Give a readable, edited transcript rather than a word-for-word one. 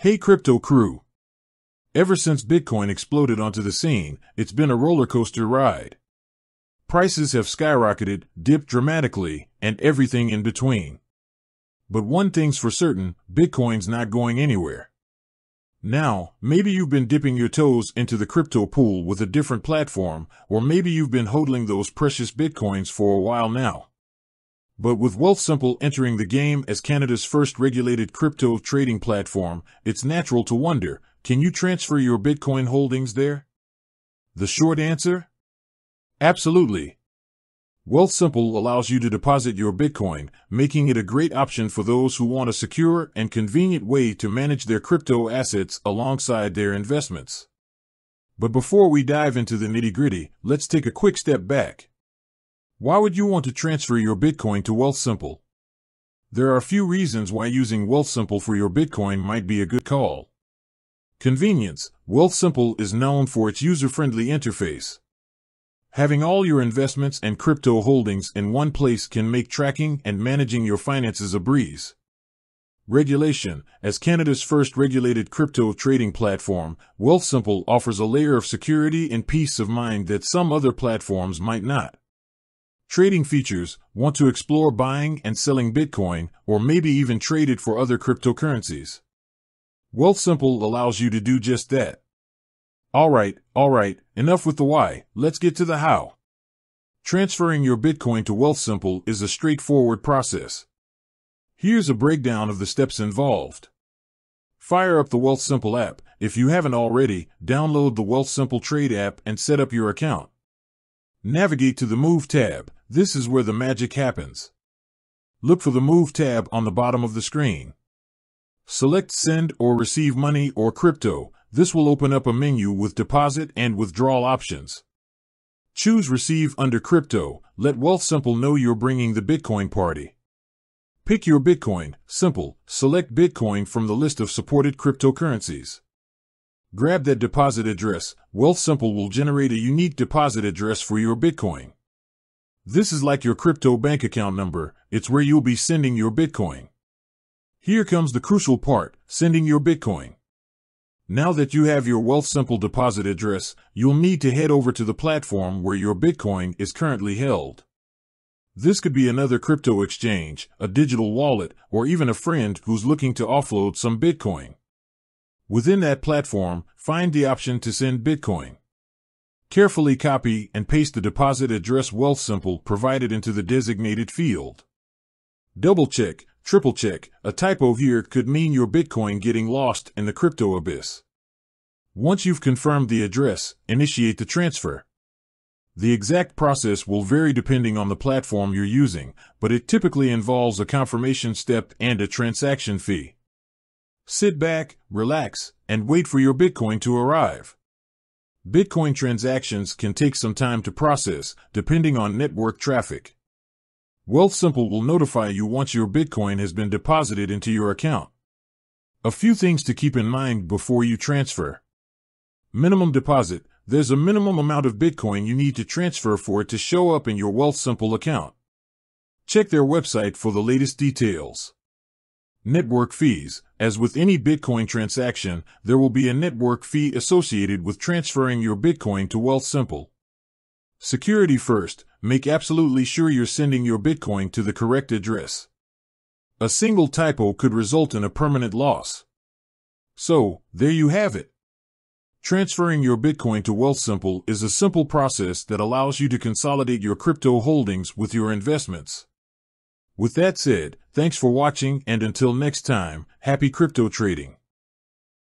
Hey crypto crew! Ever since Bitcoin exploded onto the scene, it's been a roller coaster ride. Prices have skyrocketed, dipped dramatically, and everything in between. But one thing's for certain, Bitcoin's not going anywhere. Now, maybe you've been dipping your toes into the crypto pool with a different platform, or maybe you've been hodling those precious Bitcoins for a while now. But with Wealthsimple entering the game as Canada's first regulated crypto trading platform, it's natural to wonder, can you transfer your Bitcoin holdings there? The short answer? Absolutely. Wealthsimple allows you to deposit your Bitcoin, making it a great option for those who want a secure and convenient way to manage their crypto assets alongside their investments. But before we dive into the nitty-gritty, let's take a quick step back. Why would you want to transfer your Bitcoin to Wealthsimple? There are a few reasons why using Wealthsimple for your Bitcoin might be a good call. Convenience. Wealthsimple is known for its user-friendly interface. Having all your investments and crypto holdings in one place can make tracking and managing your finances a breeze. Regulation. As Canada's first regulated crypto trading platform, Wealthsimple offers a layer of security and peace of mind that some other platforms might not. Trading features. Want to explore buying and selling Bitcoin, or maybe even trade it for other cryptocurrencies? Wealthsimple allows you to do just that. Alright, enough with the why, let's get to the how. Transferring your Bitcoin to Wealthsimple is a straightforward process. Here's a breakdown of the steps involved. Fire up the Wealthsimple app. If you haven't already, download the Wealthsimple Trade app and set up your account. Navigate to the Move tab. This is where the magic happens. Look for the Move tab on the bottom of the screen. Select Send or Receive Money or Crypto. This will open up a menu with deposit and withdrawal options. Choose Receive under Crypto. Let Wealthsimple know you're bringing the Bitcoin party. Pick your Bitcoin. Simple. Select Bitcoin from the list of supported cryptocurrencies. Grab that deposit address. Wealthsimple will generate a unique deposit address for your Bitcoin. This is like your crypto bank account number. It's where you'll be sending your Bitcoin. Here comes the crucial part, sending your Bitcoin. Now that you have your Wealthsimple deposit address, you'll need to head over to the platform where your Bitcoin is currently held. This could be another crypto exchange, a digital wallet, or even a friend who's looking to offload some Bitcoin. Within that platform, find the option to send Bitcoin. Carefully copy and paste the deposit address Wealthsimple provided into the designated field. Double check, triple check, a typo here could mean your Bitcoin getting lost in the crypto abyss. Once you've confirmed the address, initiate the transfer. The exact process will vary depending on the platform you're using, but it typically involves a confirmation step and a transaction fee. Sit back, relax, and wait for your Bitcoin to arrive. Bitcoin transactions can take some time to process, depending on network traffic. Wealthsimple will notify you once your Bitcoin has been deposited into your account. A few things to keep in mind before you transfer. Minimum deposit. There's a minimum amount of Bitcoin you need to transfer for it to show up in your Wealthsimple account. Check their website for the latest details. Network fees. As with any Bitcoin transaction, there will be a network fee associated with transferring your Bitcoin to Wealthsimple. Security first. Make absolutely sure you're sending your Bitcoin to the correct address. A single typo could result in a permanent loss. So, there you have it. Transferring your Bitcoin to Wealthsimple is a simple process that allows you to consolidate your crypto holdings with your investments. With that said, thanks for watching, and until next time, happy crypto trading.